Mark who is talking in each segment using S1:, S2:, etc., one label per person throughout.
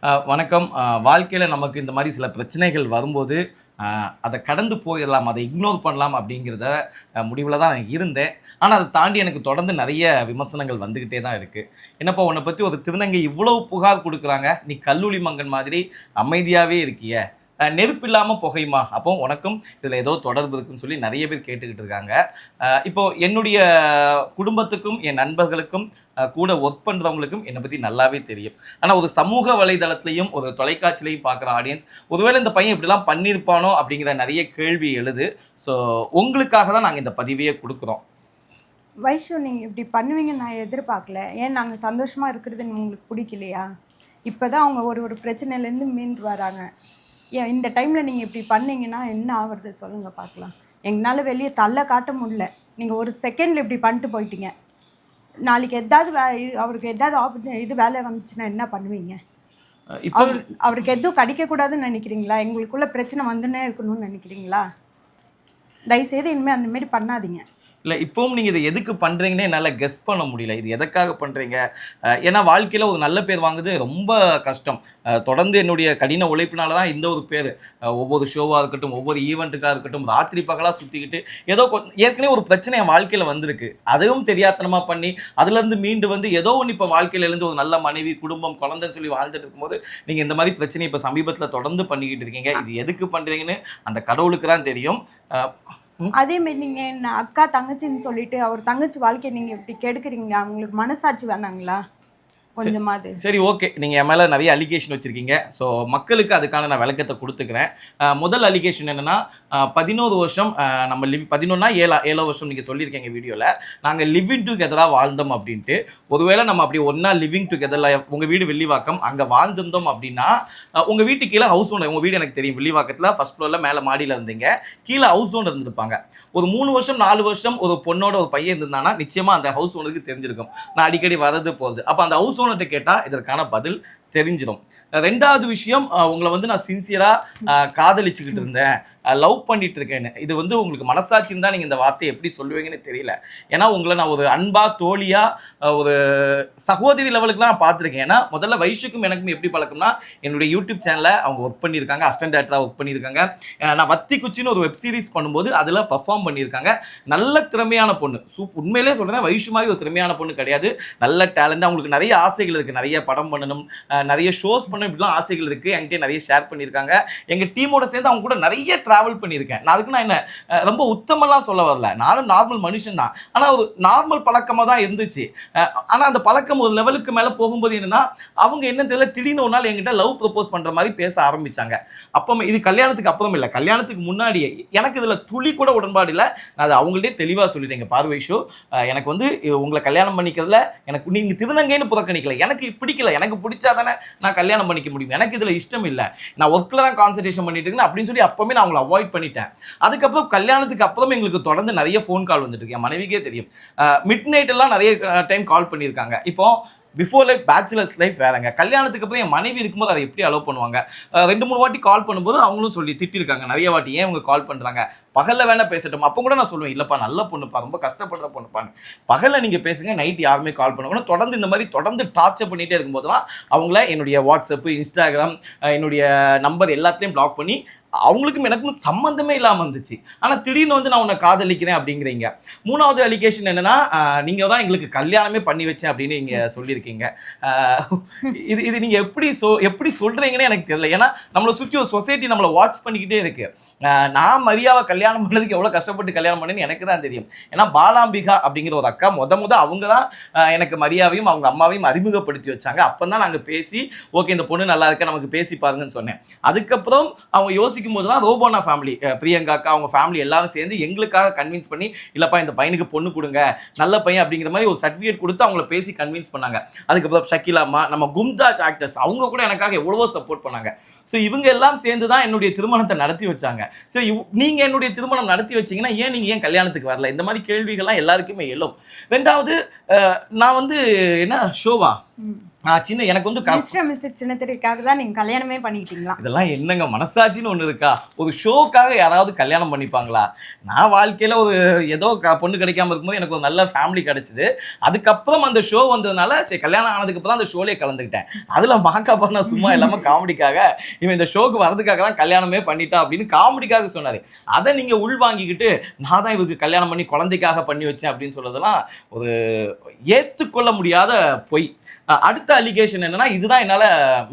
S1: வணக்கம். வாழ்க்கையில் நமக்கு இந்த மாதிரி சில பிரச்சனைகள் வரும்போது அதை கடந்து போயிடலாம், அதை இக்னோர் பண்ணலாம் அப்படிங்கிறத முடிவில் தான் நான் இருந்தேன். ஆனால் அதை தாண்டி எனக்கு தொடர்ந்து நிறைய விமர்சனங்கள் வந்துக்கிட்டே தான் இருக்குது. என்னப்பா உன்னை பற்றி ஒரு திருநங்கை இவ்வளோ புகார் கொடுக்குறாங்க, நீ கல்லூரி மங்கன் மாதிரி அமைதியாகவே இருக்கிய, நெருப்பு இல்லாமல் புகையுமா, அப்போ உனக்கும் இதில் ஏதோ தொடர்பு இருக்குன்னு சொல்லி நிறைய பேர் கேட்டுக்கிட்டு இருக்காங்க. இப்போது என்னுடைய குடும்பத்துக்கும் என் நண்பர்களுக்கும் கூட ஒர்க் பண்ணுறவங்களுக்கும் என்னை பற்றி நல்லாவே தெரியும். ஆனால் ஒரு சமூக வலைதளத்துலையும் ஒரு தொலைக்காட்சியிலையும் பார்க்குற ஆடியன்ஸ் ஒருவேளை இந்த பையன் இப்படிலாம் பண்ணியிருப்பானோ அப்படிங்கிற நிறைய கேள்வி எழுது. ஸோ உங்களுக்காக தான் நாங்கள் இந்த பதிவையே கொடுக்குறோம்.
S2: வைஷு, நீங்கள் இப்படி பண்ணுவீங்கன்னு நான் எதிர்பார்க்கல. ஏன் நாங்கள் சந்தோஷமாக இருக்கிறது உங்களுக்கு பிடிக்கலையா? இப்போ தான் அவங்க ஒரு பிரச்சனையிலேருந்து மீண்டு வராங்க. ஏன் இந்த டைமில் நீங்கள் இப்படி பண்ணீங்கன்னா என்ன ஆகுறது சொல்லுங்கள் பார்க்கலாம். எங்களால் வெளியே தள்ள காட்ட முடியல. நீங்கள் ஒரு செகண்டில் இப்படி பண்ணிட்டு போயிட்டீங்க. நாளைக்கு எதாவது அவருக்கு எதாவது இது வேலை வந்துச்சுன்னா என்ன பண்ணுவீங்க?
S1: இப்போ
S2: அவருக்கு எதுவும் கிடைக்கக்கூடாதுன்னு நினைக்கிறீங்களா? எங்களுக்குள்ள பிரச்சனை வந்துன்னே இருக்கணும்னு நினைக்கிறீங்களா? தயவுசெய்து இனிமேல் அந்தமாரி பண்ணாதீங்க.
S1: இல்லை, இப்போவும் நீங்கள் இதை எதுக்கு பண்ணுறீங்கன்னே என்னால் கெஸ் பண்ண முடியல. இது எதுக்காக பண்ணுறீங்க? ஏன்னா வாழ்க்கையில் ஒரு நல்ல பேர் வாங்குறது ரொம்ப கஷ்டம். தொடர்ந்து என்னுடைய கடின உழைப்பினால தான் இந்த ஒரு பேர். ஒவ்வொரு ஷோவாக இருக்கட்டும், ஒவ்வொரு ஈவெண்ட்டுக்காக இருக்கட்டும், ராத்திரி பகலாக சுற்றிக்கிட்டு ஏதோ ஏற்கனவே ஒரு பிரச்சனை என் வாழ்க்கையில் வந்திருக்கு. அதுவும் தெரியாத்தனமாக பண்ணி அதுலேருந்து மீண்டு வந்து ஏதோ ஒன்று இப்போ வாழ்க்கையில் எழுந்து ஒரு நல்ல மனைவி, குடும்பம், குழந்தைன்னு சொல்லி வாழ்ந்துட்டு இருக்கும்போது நீங்கள் இந்த மாதிரி பிரச்சனை இப்போ சமீபத்தில் தொடர்ந்து பண்ணிக்கிட்டு இருக்கீங்க. இது எதுக்கு பண்ணுறீங்கன்னு அந்த கடவுளுக்கு தான் தெரியும்.
S2: அதேமாரி நீங்கள் என்ன அக்கா தங்கச்சின்னு சொல்லிட்டு அவர் தங்கச்சி வாழ்க்கையை நீங்கள் இப்படி கெடுக்குறீங்களா? அவங்களுக்கு மனசாட்சி வேணாங்களா கொஞ்சமாவது?
S1: சரி, ஓகே, நீங்கள் என் மேலே நிறைய அலிகேஷன் வச்சுருக்கீங்க. ஸோ மக்களுக்கு அதுக்கான நான் விளக்கத்தை கொடுத்துக்கிறேன். முதல் அலிகேஷன் என்னென்னா, 11 வருஷம் நம்ம 11னா 7 வருஷம் நீங்கள் சொல்லியிருக்கீங்க வீடியோவில், நாங்கள் லிவிங் டுகெதராக வாழ்ந்தோம் அப்படின்ட்டு. ஒருவேளை நம்ம அப்படி ஒன்றா லிவிங் டுகெதரில் உங்கள் வீடு வில்லிவாக்கம் அங்கே வாழ்ந்திருந்தோம் அப்படின்னா, உங்கள் வீட்டு கீழே ஹவுஸ் ஓனர், உங்கள் வீடு எனக்கு தெரியும் வில்லிவாக்கத்தில் ஃபஸ்ட் ஃப்ளோரில் மேலே மாடியில் இருந்தீங்க, கீழே ஹவுஸ் ஓனர் இருந்திருப்பாங்க. ஒரு 3 வருஷம் 4 வருஷம் ஒரு பொண்ணோட ஒரு பையன் இருந்தானா நிச்சயமாக அந்த ஹவுஸ் ஓனருக்கு தெரிஞ்சிருக்கும் நான் அடிக்கடி வரது போகுது. அப்போ அந்த ஹவுஸ் ஓனர்கிட்ட கேட்டால் இதற்கான பதில் தெரிஞ்சிடும். ரெண்டாவது விஷயம், உங்களை வந்து நான் சின்சியராக காதலிச்சுக்கிட்டு இருந்தேன், லவ் பண்ணிட்டு இருக்கேன்னு. இது வந்து உங்களுக்கு மனசாட்சின்னு தான் நீங்கள் இந்த வார்த்தையை எப்படி சொல்லுவீங்கன்னு தெரியல. ஏன்னா உங்களை நான் ஒரு அன்பா, தோழியா, ஒரு சகோதரி லெவலுக்குலாம் நான் பார்த்துருக்கேன். ஏன்னா முதல்ல வைஷுக்கும் எனக்கும் எப்படி பழக்கம்னா, என்னுடைய யூடியூப் சேனலில் அவங்க ஒர்க் பண்ணியிருக்காங்க, அசிஸ்டன்ட் டேரக்டராக ஒர்க் பண்ணியிருக்காங்க. நான் வத்தி குச்சின்னு ஒரு வெப் சீரிஸ் பண்ணும்போது அதில் பர்ஃபார்ம் பண்ணியிருக்காங்க. நல்ல திறமையான பொண்ணு. உண்மையிலே சொல்கிறேன், வைஷு மாதிரி ஒரு திறமையான பொண்ணு கிடையாது. நல்ல டேலண்ட். அவங்களுக்கு நிறைய ஆசைகள் இருக்குது, நிறைய படம் பண்ணணும், நிறைய ஷோஸ் பண்ணணும், இப்படிலாம் ஆசைகள் இருக்குது. என்கிட்ட நிறைய ஷேர் பண்ணியிருக்காங்க. எங்கள் டீமோட சேர்ந்து அவங்க கூட நிறைய ட்ராவல் பண்ணியிருக்கேன். நான் அதுக்கு நான் என்ன ரொம்ப உத்தமெல்லாம் சொல்ல வரல, நானும் நார்மல் மனுஷன் தான். ஆனால் ஒரு நார்மல் பழக்கமாக தான் இருந்துச்சு. ஆனால் அந்த பழக்கம் ஒரு லெவலுக்கு மேலே போகும்போது என்னென்னா, அவங்க என்ன தெரியல, திடீர்னு ஒரு நாள் என்கிட்ட லவ் ப்ரப்போஸ் பண்ணுற மாதிரி பேச ஆரம்பித்தாங்க. அப்போ இது கல்யாணத்துக்கு அப்புறம் இல்லை, கல்யாணத்துக்கு முன்னாடியே. எனக்கு இதில் துளி கூட உடன்பாடு இல்லை. நான் அதை அவங்கள்டே தெளிவாக சொல்லிட்டேங்க, பார்வை ஷோ, எனக்கு வந்து உங்களை கல்யாணம் பண்ணிக்கிறதுல எனக்கு நீங்கள் திருநங்கைன்னு புறக்கணிக்கல, எனக்கு பிடிக்கல, எனக்கு பிடிச்சா தானே நான் கல்யாணம் பண்ணிக்க முடியும், எனக்கு இதில் இஷ்டம் இல்லை, நான் ஒர்க்கில் தான் கான்சன்ட்ரேஷன் பண்ணிட்டு இருக்கேன் அப்படின்னு சொல்லி அப்போவே நான் அவங்களை அவாய்ட் பண்ணிட்டேன். அதுக்கப்புறம் கல்யாணத்துக்கு அப்புறம் எங்களுக்கு தொடர்ந்து நிறைய ஃபோன் கால் வந்துட்டு இருக்கு. என் மனைவிக்கே தெரியும், மிட் நைட் எல்லாம் நிறைய டைம் கால் பண்ணியிருக்காங்க. இப்போ பிஃபோர் லைஃப், பேச்சுலர்ஸ் லைஃப் வேறங்க. கல்யாணத்துக்கு அப்புறம் என் மனைவி இருக்கும்போது அதை எப்படி அலோவ் பண்ணுவாங்க? 2-3 வாட்டி கால் பண்ணும்போது அவங்களும் சொல்லி திட்டிருக்காங்க நிறைய வாட்டி, ஏன் அவங்க கால் பண்ணுறாங்க, பகலில் வேணா பேசட்டும். அப்போ கூட நான் சொல்லுவேன், இல்லைப்பா நல்ல பொண்ணுப்பா, ரொம்ப கஷ்டப்படுற பொண்ணுப்பான்னு, பகலில் நீங்கள் பேசுங்க, நைட் யாருமே கால் பண்ணணும். தொடர்ந்து இந்த மாதிரி தொடர்ந்து டார்ச்சர் பண்ணிகிட்டே இருக்கும்போது தான் அவங்கள என்னுடைய வாட்ஸ்அப்பு, இன்ஸ்டாகிராம், என்னுடைய நம்பர் எல்லாத்தையும் பிளாக் பண்ணி, அவங்களுக்கும் எனக்கும் சம்மந்தமே இல்லாமல் இருந்துச்சு. ஆனால் திடீர்னு வந்து நான் உன்னை காதலிக்கிறேன் அப்படிங்கிறீங்க. 3வது அலிகேஷன் என்னென்னா, நீங்கள் தான் எங்களுக்கு கல்யாணமே பண்ணி வச்சேன் அப்படின்னு நீங்கள் சொல்லியிருக்கீங்க. இது நீங்கள் எப்படி சொல்கிறீங்கன்னு எனக்கு தெரியல. ஏன்னா நம்மளை சுற்றி ஒரு சொசைட்டி நம்மளை வாட்ச் பண்ணிக்கிட்டே இருக்குது. நான் மரியாவை கல்யாணம் பண்ணதுக்கு எவ்வளோ கஷ்டப்பட்டு கல்யாணம் பண்ணேன்னு எனக்கு தான் தெரியும். ஏன்னா பாலாம்பிகா அப்படிங்கிற ஒரு அக்கா முத அவங்க தான் எனக்கு மரியாவையும் அவங்க அம்மாவையும் அறிமுகப்படுத்தி வச்சாங்க. அப்போ தான் நாங்கள் பேசி, ஓகே இந்த பொண்ணு நல்லா இருக்க, நமக்கு பேசி பாருங்கன்னு சொன்னேன். அதுக்கப்புறம் அவங்க யோசிக்கும் போது தான் ரோபோனா ஃபேமிலி, பிரியங்காக்கா, அவங்க ஃபேமிலி எல்லாரும் சேர்ந்து எங்களுக்காக கன்வின்ஸ் பண்ணி, இல்லைப்பா இந்த பையனுக்கு பொண்ணு கொடுங்க, நல்ல பையன் அப்படிங்கிற மாதிரி ஒரு சர்டிஃபிகேட் கொடுத்து அவங்கள பேசி கன்வின்ஸ் பண்ணாங்க. அதுக்கப்புறம் ஷக்கிலாமா, நம்ம கும்தாஜ் ஆக்டர்ஸ், அவங்க கூட எனக்காக எவ்வளவோ சப்போர்ட் பண்ணாங்க. ஸோ இவங்க எல்லாம் சேர்ந்து தான் என்னுடைய திருமணத்தை நடத்தி வச்சாங்க. ஸோ நீங்கள் என்னுடைய திருமணம் நடத்தி வச்சிங்கன்னா ஏன் கல்யாணத்துக்கு வரல? இந்த மாதிரி கேள்விகள்லாம் எல்லாருக்குமே எழும். ரெண்டாவது, நான் வந்து என்ன ஷோவா சின்ன எனக்கு வந்து
S2: மிஸ்டர் மிஸ்ஸஸ் சின்ன திரைக்காக தான் நீங்க கல்யாணமே பண்ணிக்கிட்டீங்களா?
S1: இதெல்லாம் என்னங்க மனசாட்சின்னு ஒன்று இருக்கா? ஒரு ஷோக்காக யாராவது கல்யாணம் பண்ணிப்பாங்களா? நான் வாழ்க்கையில் ஒரு ஏதோ பொண்ணு கிடைக்காம இருக்கும்போது எனக்கு ஒரு நல்ல ஃபேமிலி கிடைச்சிது. அதுக்கப்புறம் அந்த ஷோ வந்ததுனால சரி கல்யாணம் ஆனதுக்கப்புறம் அந்த ஷோலேயே கலந்துக்கிட்டேன். அதில் மாக்காப்பா நான் சும்மா இல்லாமல் காமெடிக்காக இவன் இந்த ஷோக்கு வரதுக்காக தான் கல்யாணமே பண்ணிட்டான் அப்படின்னு காமெடிக்காக சொன்னார். அதை நீங்கள் உள்வாங்கிக்கிட்டு நான் தான் இவருக்கு கல்யாணம் பண்ணி குழந்தைக்காக பண்ணி வச்சேன் அப்படின்னு சொல்றதெல்லாம் ஒரு ஏற்றுக்கொள்ள முடியாத பொய். அடுத்த அலிகேஷன் என்னன்னா, இதுதான் என்னால்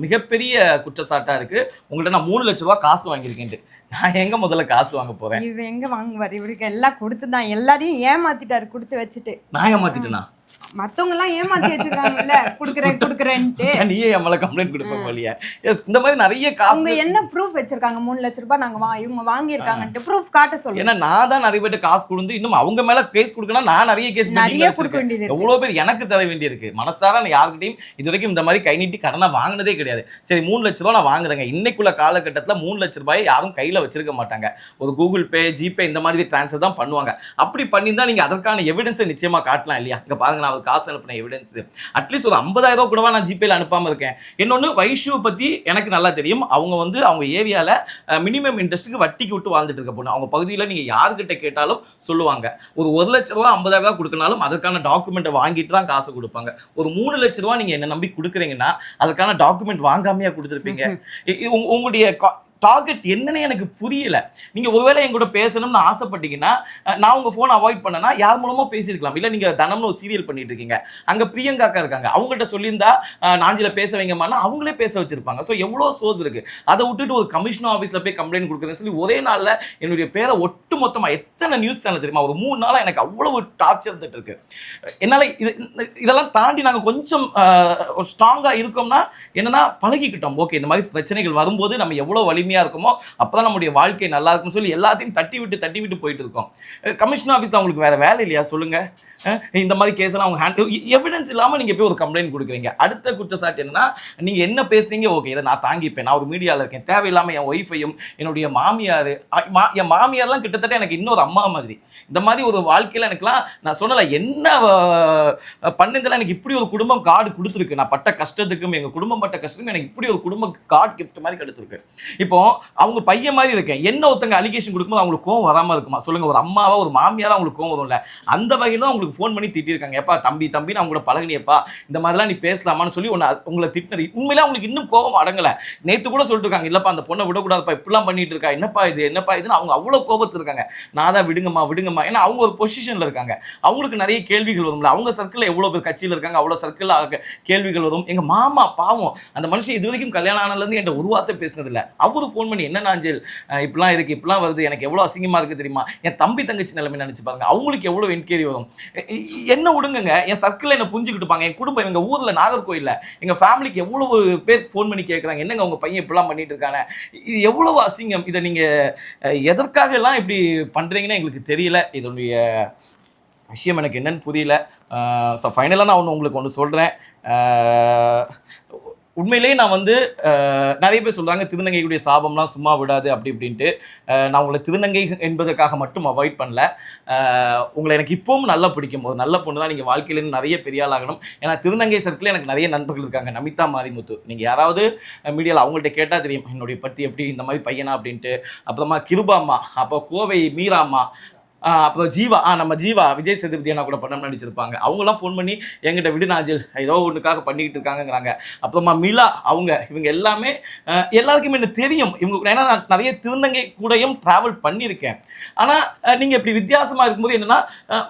S1: மிகப்பெரிய குற்றச்சாட்டாக இருக்குது. உங்கள்கிட்ட நான் 3 லட்ச ரூபா காசு வாங்கியிருக்கேன்ட்டு. நான் எங்கே முதல்ல காசு வாங்க போகிறேன்?
S2: இவ எங்க வாங்குவார்? இவருக்கு எல்லாம் கொடுத்து தான் எல்லாரையும் ஏமாத்திட்டாரு கொடுத்து வச்சுட்டு.
S1: நான் ஏமாத்திட்டேனா?
S2: மத்தவங்க எல்லாம் ஏமாத்தி வச்சிருக்காங்கல்ல குடுக்குறேன்ட்டு.
S1: நீயே என் மேல கம்ப்ளைண்ட் கொடுப்ப போலியா? எஸ், இந்த மாதிரி நிறைய காசு.
S2: அவங்க என்ன ப்ரூஃப் வச்சிருக்காங்க? 3 லட்ச ரூபாய் நாங்க இவங்க வாங்கியிருக்காங்கன்ட்டு ப்ரூஃப் காட்ட சொல்லுங்க.
S1: ஏன்னா நான் தான் நிறைய பேர்ட்ட காசு கொடுத்து இன்னும் அவங்க மேல கேஸ் கொடுக்கணும். நான் நிறைய கேஸ்
S2: நிறைய கொடுக்க வேண்டியது.
S1: எவ்வளவு பேர் எனக்கு தர வேண்டியிருக்கு. மனசார நான் யாருக்கிட்டையும் இது வரைக்கும் இந்த மாதிரி கை நீட்டி கடனா வாங்கினதே கிடையாது. சரி 3 லட்ச ரூபாய் நான் வாங்குறேங்க. இன்னைக்குள்ள காலகட்டத்தில் 3 லட்ச ரூபாய் யாரும் கையில வச்சிருக்க மாட்டாங்க. ஒரு கூகுள் பே, ஜிபே இந்த மாதிரி டிரான்ஸ்ஃபர் தான் பண்ணுவாங்க. அப்படி பண்ணியிருந்தா நீங்க அதற்கான எவிடன்ஸை நிச்சயமா காட்டலாம் இல்லையா? இங்க பாருங்க, நான் காசு அனுப்பின எவிடன்ஸ் அட்லீஸ்ட் ஒரு 50,000 ரூபாய் கூடவா நான் ஜிபேல அனுப்பாம இருக்கேன். இன்னொன்னு வைஷுவை பத்தி எனக்கு நல்லா தெரியும். அவங்க வந்து அவங்க ஏரியால மினிமம் இன்ட்ரெஸ்ட்டுக்கு வட்டிக்கு விட்டு வாழ்ந்துட்டு இருக்க பொண்ணு. அவங்க பகுதியில் நீங்க யாருக்கிட்ட கேட்டாலும் சொல்லுவாங்க, ஒரு 1 லட்ச ரூபா 50,000 ரூபாய் கொடுக்கனாலும் அதற்கான டாக்குமெண்ட்டை வாங்கிட்டு தான் காசு கொடுப்பாங்க. ஒரு 3 லட்ச ரூபா நீங்க என்ன நம்பி கொடுக்குறீங்கன்னா அதுக்கான டாக்குமெண்ட் வாங்காமையா கொடுத்துருப்பீங்க. உங்களுடைய டார்கெட் என்னன்னு எனக்கு புரியல. நீங்க ஒருவேளை என் கூட பேசணும்னு ஆசைப்பட்டீங்கன்னா நான் உங்க போன் அவாய்ட் பண்ணனா யார் மூலமா பேசியிருக்கலாம். இல்ல நீங்க தினமும் ஒரு சீரியல் பண்ணிட்டு இருக்கீங்க, அங்க பிரியங்காக்கா இருக்காங்க, அவங்கள்ட்ட சொல்லியிருந்தா நாஞ்சில பேச வைங்கம்மா அவங்களே பேச வச்சிருப்பாங்க. ஸோ எவ்வளோ சோர்ஸ் இருக்கு. அதை விட்டுட்டு ஒரு கமிஷனர் ஆஃபீஸில் போய் கம்ப்ளைண்ட் கொடுக்குறதுன்னு சொல்லி ஒரே நாளில் என்னுடைய பேரை ஒட்டு மொத்தமாக எத்தனை நியூஸ் சேனல் தெரியுமா, ஒரு 3 நாளாக எனக்கு அவ்வளவு டார்ச்சர் இருந்துட்டு இருக்கு. என்னால் இதெல்லாம் தாண்டி நாங்கள் கொஞ்சம் ஸ்ட்ராங்காக இருக்கோம்னா என்னன்னா பழகிக்கிட்டோம். ஓகே, இந்த மாதிரி பிரச்சனைகள் வரும்போது நம்ம எவ்வளோ வலிமையாக இருக்குமோ அப்பதான் நம்முடைய வாழ்க்கை நல்லா இருக்கும்னு சொல்லி எல்லாத்தையும் தட்டி விட்டு போயிட்டு இருக்கோம். கமிஷனர் ஆஃபீஸ்ல அவங்களுக்கு வேற வேலை இல்லையா சொல்லுங்க? இந்த மாதிரி கேஸ் எல்லாம் அவங்க எவிடன்ஸ் இல்லாம நீங்க போய் ஒரு கம்ப்ளைண்ட் கொடுக்குறீங்க. அடுத்த குற்றச்சாட்டு என்னன்னா, நீங்க என்ன பேசுறீங்க ஓகே இதை நான் தாங்கிப்பேன், நான் ஒரு மீடியாவில் இருக்கேன், தேவையில்லாம என் ஒய்ஃபையும் என்னுடைய மாமியார் என் மாமியார்லாம் கிட்டத்தட்ட எனக்கு இன்னொரு அம்மா மாதிரி. இந்த மாதிரி ஒரு வாழ்க்கையில எனக்குலாம் நான் சொன்னல என்ன பண்ணதுல எனக்கு இப்படி ஒரு குடும்பம் கார்டு கொடுத்துருக்கு. நான் பட்ட கஷ்டத்துக்கும் எங்க குடும்பம் பட்ட கஷ்டத்துக்கும் எனக்கு இப்படி ஒரு குடும்பம் கார்டு கிஃப்ட் மாதிரி கிடைச்சிருக்கு. இப்போ அவங்க பையன் மாதிரி இருக்கேன். என்ன ஒருத்தங்க அலிகேஷன் கொடுக்கும்போது அவங்களுக்கு கோவம் வராமல் இருக்குமா சொல்லுங்க? ஒரு அம்மாவா ஒரு மாமியாரா அவங்களுக்கு கோவம் வரும்ல. அந்த வகையில் தான் உங்களுக்கு ஃபோன் பண்ணி திட்டிருக்காங்க. எப்பா தம்பி நான் உங்களோட பழகினியப்பா, இந்த மாதிரிலாம் நீ பேசலாமான்னு சொல்லி உங்களை திட்டினது உண்மையிலே அவங்களுக்கு இன்னும் கோவம் அடங்கலை. நேற்று கூட சொல்லிட்டு இருக்காங்க, இல்லப்பா அந்த பொண்ணை விடக்கூடாதுப்பா, இப்படிலாம் பண்ணிட்டு இருக்கா, என்னப்பா இதுன்னு அவங்க அவ்வளோ கோபத்தில் இருக்காங்க. நான் தான் விடுங்கம்மா. ஏன்னா அவங்க ஒரு பொசிஷனில் இருக்காங்க. அவங்களுக்கு நிறைய கேள்விகள் வரும்ல. அவங்க சர்க்கிளில் எவ்வளோ பேர் கட்சியில் இருக்காங்க, அவ்வளோ சர்க்கிளில் கேள்விகள் வரும். எங்கள் மாமா பாவம், அந்த மனுஷன் இது வரைக்கும் கல்யாணம் ஆனதுலேருந்து என்கிட்ட ஒரு வார்த்தை பேசினதில்லை. அவரு ஃபோன் பண்ணி என்ன நாஞ்சல் இப்படிலாம் இருக்கு, இப்படிலாம் வருது, எனக்கு எவ்வளோ அசிங்கமாக இருக்குது தெரியுமா, என் தம்பி தங்கச்சி நிலைமை நினச்சி பாருங்க, அவங்களுக்கு எவ்வளோ என்கொயரி வரும். என்ன விடுங்க, என் சர்க்கிளில் என்ன புரிஞ்சுக்கிட்டுப்பாங்க. என் குடும்பம் எங்கள் ஊரில் நாகர்கோயிலில் எங்கள் ஃபேமிலிக்கு எவ்வளோ பேர் ஃபோன் பண்ணி கேட்குறாங்க, என்னங்க உங்கள் பையன் இப்படிலாம் பண்ணிட்டு இருக்காங்க, இது எவ்வளோ அசிங்கம். இதை நீங்கள் எதற்காக எல்லாம் இப்படி பண்ணுறீங்கன்னு எங்களுக்கு தெரியல. இதனுடைய விஷயம் எனக்கு என்னன்னு புரியல. ஸோ ஃபைனலாக நான் உங்களுக்கு ஒன்று சொல்கிறேன். உண்மையிலேயே நான் வந்து நிறைய பேர் சொல்கிறாங்க திருநங்கைக்குடைய சாபம்லாம் சும்மா விடாது அப்படி இப்படின்ட்டு. நான் உங்களை திருநங்கை என்பதற்காக மட்டும் அவாய்ட் பண்ணல. உங்களை எனக்கு இப்போவும் நல்லா பிடிக்கும். ஒரு நல்ல பொண்ணு தான். நீங்கள் வாழ்க்கையிலேருந்து நிறைய பெரிய ஆளாகணும். ஏன்னா திருநங்கை சர்க்கிளில் எனக்கு நிறைய நண்பர்கள் இருக்காங்க. நமிதா மாரிமுத்து, நீங்கள் யாராவது மீடியாவில் அவங்கள்ட்ட கேட்டால் தெரியும் என்னுடைய பற்றி எப்படி, இந்த மாதிரி பையனா அப்படின்ட்டு. அப்புறமா கிருபாம்மா, அப்போ கோவை மீராம்மா, அப்புறம் ஜீவா, நம்ம ஜீவா விஜய் சேதுபதி அண்ணா கூட படம் நடிச்சிருப்பாங்க. அவங்களாம் ஃபோன் பண்ணி எங்கிட்ட விடு நாஜில் ஏதோ ஒன்றுக்காக பண்ணிக்கிட்டு இருக்காங்கிறாங்க. அப்புறமா மிலா, இவங்க எல்லாமே எல்லாருக்குமே எனக்கு தெரியும். இவங்க ஏன்னா நான் நிறைய திருநங்கை கூடயும் ட்ராவல் பண்ணியிருக்கேன். ஆனால் நீங்கள் இப்படி வித்தியாசமாக இருக்கும்போது என்னென்னா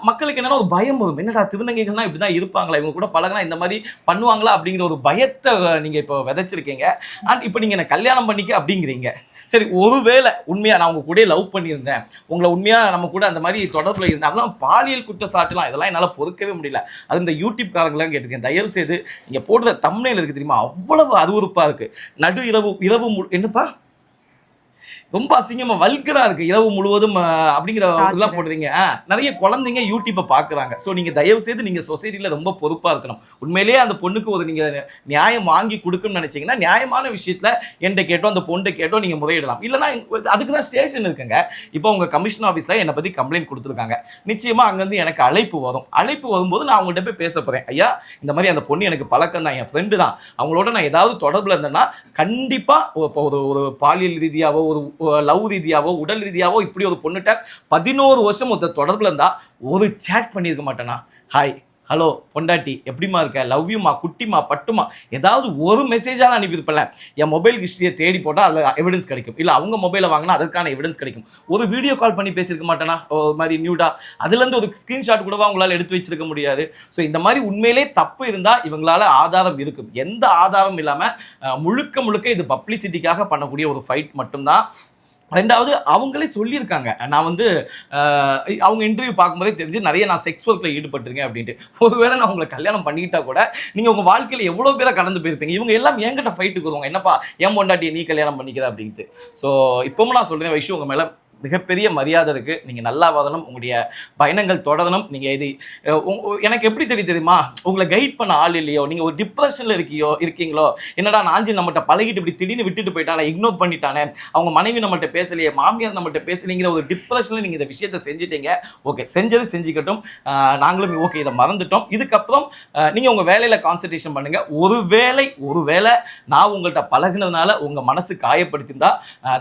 S1: மக்களுக்கு என்னென்னா ஒரு பயம் வரும். என்னடா திருநங்கைகள்லாம் இப்படி தான் இருப்பாங்களா, இவங்க கூட பழகினா இந்த மாதிரி பண்ணுவாங்களா அப்படிங்கிற ஒரு பயத்தை நீங்கள் இப்போ விதைச்சிருக்கீங்க. அண்ட் இப்போ நீங்கள் என்னை கல்யாணம் பண்ணிக்க அப்படிங்கிறீங்க. சரி, ஒருவேளை உண்மையாக நான் உங்கள் கூட லவ் பண்ணியிருந்தேன், உங்களை உண்மையாக நம்ம கூட அந்த மாதிரி தொடர்பில் இருந்தேன், அதெல்லாம் பாலியல் குற்றச்சாட்டுலாம் இதெல்லாம் என்னால் பொறுக்கவே முடியல. அது இந்த யூடியூப் காரங்களாம் கேட்டிருக்கேன், தயவு செய்து நீங்கள் போடுற தம்ப்நெயில் இருக்குது தெரியுமா, அவ்வளவு அருவருப்பாக இருக்குது. நடு இரவு என்னப்பா ரொம்ப அசிங்கமா வல்கரா இருக்கு இரவு முழுவதும் அப்படிங்கிற இதெல்லாம் போடுறீங்க. நிறைய குழந்தைங்க யூடியூப்பை பார்க்குறாங்க. ஸோ நீங்கள் தயவு செய்து நீங்கள் சொசைட்டியில் ரொம்ப பொறுப்பாக இருக்கணும். உண்மையிலேயே அந்த பொண்ணுக்கு ஒரு நீங்கள் நியாயம் வாங்கி கொடுக்கணும்னு நினைச்சீங்கன்னா நியாயமான விஷயத்தில் என்கிட்ட கேட்டோ அந்த பொண்ணை கேட்டோ நீங்கள் முறையிடலாம். இல்லைனா அதுக்கு தான் ஸ்டேஷன் இருக்குங்க. இப்போ உங்கள் கமிஷன் ஆஃபீஸில் என்னை பற்றி கம்ப்ளைண்ட் கொடுத்துருக்காங்க. நிச்சயமாக அங்கேருந்து எனக்கு அழைப்பு வரும். அழைப்பு வரும்போது நான் அவங்கள்ட்ட போய் பேச போகிறேன். ஐயா, இந்த மாதிரி அந்த பொண்ணு எனக்கு பழக்கம் தான், என் ஃப்ரெண்டு தான், அவங்களோட நான் ஏதாவது தொடர்பில் இருந்தேன்னா கண்டிப்பாக ஒரு பாலியல் ரீதியாவோ ஒரு லவ் ரீதியாவோ உடல் ரீதியாவோ இப்படி ஒரு பொண்ணுகிட்ட 11 வருஷம் ஒருத்தர் தொடர்பில் இருந்தால் ஒரு சேட் பண்ணியிருக்க மாட்டேனா? ஹாய், ஹலோ பொண்டாட்டி, எப்படிமா இருக்க, லவ் யூமா, குட்டிமா, பட்டுமா, ஏதாவது ஒரு மெசேஜாக அனுப்பியிருப்பேன். என் மொபைல் ஹிஸ்ட்ரியை தேடி போட்டால் அதில் எவிடன்ஸ் கிடைக்கும். இல்லை அவங்க மொபைலை வாங்கினா அதற்கான எவிடன்ஸ் கிடைக்கும். ஒரு வீடியோ கால் பண்ணி பேசியிருக்க மாட்டேனா? ஒரு மாதிரி நியூடா அதுலேருந்து ஒரு ஸ்க்ரீன்ஷாட் கூடவா உங்களால் எடுத்து வச்சிருக்க முடியாது? ஸோ இந்த மாதிரி உண்மையிலே தப்பு இருந்தால் இவங்களால ஆதாரம் இருக்கும். எந்த ஆதாரம் இல்லாமல் முழுக்க முழுக்க இது பப்ளிசிட்டிக்காக பண்ணக்கூடிய ஒரு ஃபைட் மட்டும்தான். ரெண்டாவது, அவங்களே சொல்லியிருக்காங்க, நான் வந்து அவங்க இன்டர்வியூ பார்க்கும்போதே தெரிஞ்சு நிறைய நான் செக்ஸ் ஒர்க்கில் ஈடுபட்டிருக்கேன் அப்படின்ட்டு. ஒருவேளை நான் உங்களை கல்யாணம் பண்ணிக்கிட்டா கூட நீங்கள் உங்கள் வாழ்க்கையில் எவ்வளோ பேரை கடந்து போயிருப்பீங்க. இவங்க எல்லாம் என்கிட்ட ஃபைட்டுக்கு வருவாங்க, என்னப்பா என் பொண்டாட்டியை நீ கல்யாணம் பண்ணிக்கிற அப்படின்ட்டு. ஸோ இப்போவும் நான் சொல்கிறேன், விஷயம் உங்கள் மேலே மிகப்பெரிய மரியாதை இருக்குது. நீங்கள் நல்லா வரணும், உங்களுடைய பயணங்கள் தொடரணும். நீங்கள் இது எனக்கு எப்படி தெரியுமா, உங்களை கைட் பண்ண ஆள் இல்லையோ, நீங்கள் ஒரு டிப்ரெஷனில் இருக்கீங்களோ, என்னடா நாஞ்சி நம்மகிட்ட பழகிட்டு இப்படி திடீர்னு விட்டுட்டு போயிட்டானே, இக்னோர் பண்ணிட்டானே, அவங்க மனைவி நம்மகிட்ட பேசலையே, மாமியார் நம்மகிட்ட பேசலைங்கிற ஒரு டிப்ரெஷனில் நீங்கள் இந்த விஷயத்தை செஞ்சுட்டீங்க. ஓகே, செஞ்சது செஞ்சுக்கட்டும், நாங்களும் ஓகே இதை மறந்துட்டோம். இதுக்கப்புறம் நீங்கள் உங்கள் வேலையில் கான்சன்ட்ரேஷன் பண்ணுங்கள். ஒருவேளை நான் உங்கள்கிட்ட பழகினதுனால உங்கள் மனசு காயப்படுத்தியிருந்தா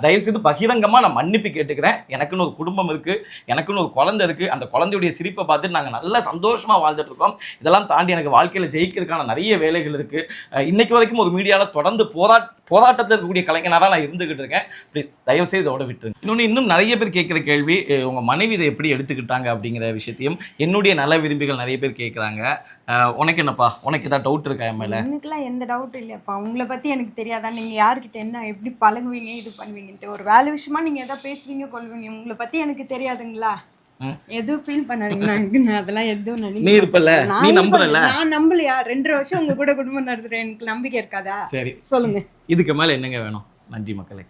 S1: தயவுசெய்து பகிரங்கமாக நான் மன்னிப்பு கேட்டுக்கிறேன். எனக்குன்னு ஒரு குடும்பம் இருக்கு, எனக்குன்னு ஒரு குழந்தை இருக்கு. அந்த குழந்தையுடைய சிரிப்பை பார்த்துட்டு நாங்கள் நல்லா சந்தோஷமா வாழ்ந்துட்டு இருக்கோம். இதெல்லாம் தாண்டி எனக்கு வாழ்க்கையில ஜெயிக்கிறதுக்கான நிறைய வேலைகள் இருக்கு. இன்னைக்கு வரைக்கும் ஒரு மீடியாவில் தொடர்ந்து போராட்டத்தில் இருக்கக்கூடிய கலைஞனாக நான் இருந்துகிட்டு இருக்கேன். ப்ளீஸ் தயவு செய்து இதோட விட்டுருங்க. இன்னும் நிறைய பேர் கேட்குற கேள்வி, உங்க மனைவி இதை எப்படி எடுத்துக்கிட்டாங்க அப்படிங்கிற விஷயத்தையும் என்னுடைய நல விரும்பிகள் நிறைய பேர் கேட்குறாங்க. உனக்கு என்னப்பா, உனக்கு ஏதாவது டவுட் இருக்கா என் மேல?
S2: எனக்குலாம் எந்த டவுட்டும் இல்லையாப்பா. உங்களை பற்றி எனக்கு தெரியாதா? நீங்கள் யார்கிட்ட என்ன எப்படி பழகுவீங்க, இது பண்ணுவீங்கன்ட்டு. ஒரு வேலை விஷயமா நீங்கள் எதாவது பேசுவீங்க கொள்வீங்க, உங்களை பற்றி எனக்கு தெரியாதுங்களா? எதுவும் ஃபீல் பண்ணாதீங்க. நான் அதெல்லாம் எதுவும் நினைக்கிறேன்.
S1: நீ இருப்பல, நீ நம்பல.
S2: நான் நம்பலையா? 2 வருஷம் உங்க கூட குடும்பம் நடத்துறேன், எனக்கு நம்பிக்கை இருக்காதா?
S1: சரி
S2: சொல்லுங்க.
S1: இதுக்கு மேல என்னங்க வேணும்? நன்றி மக்களே.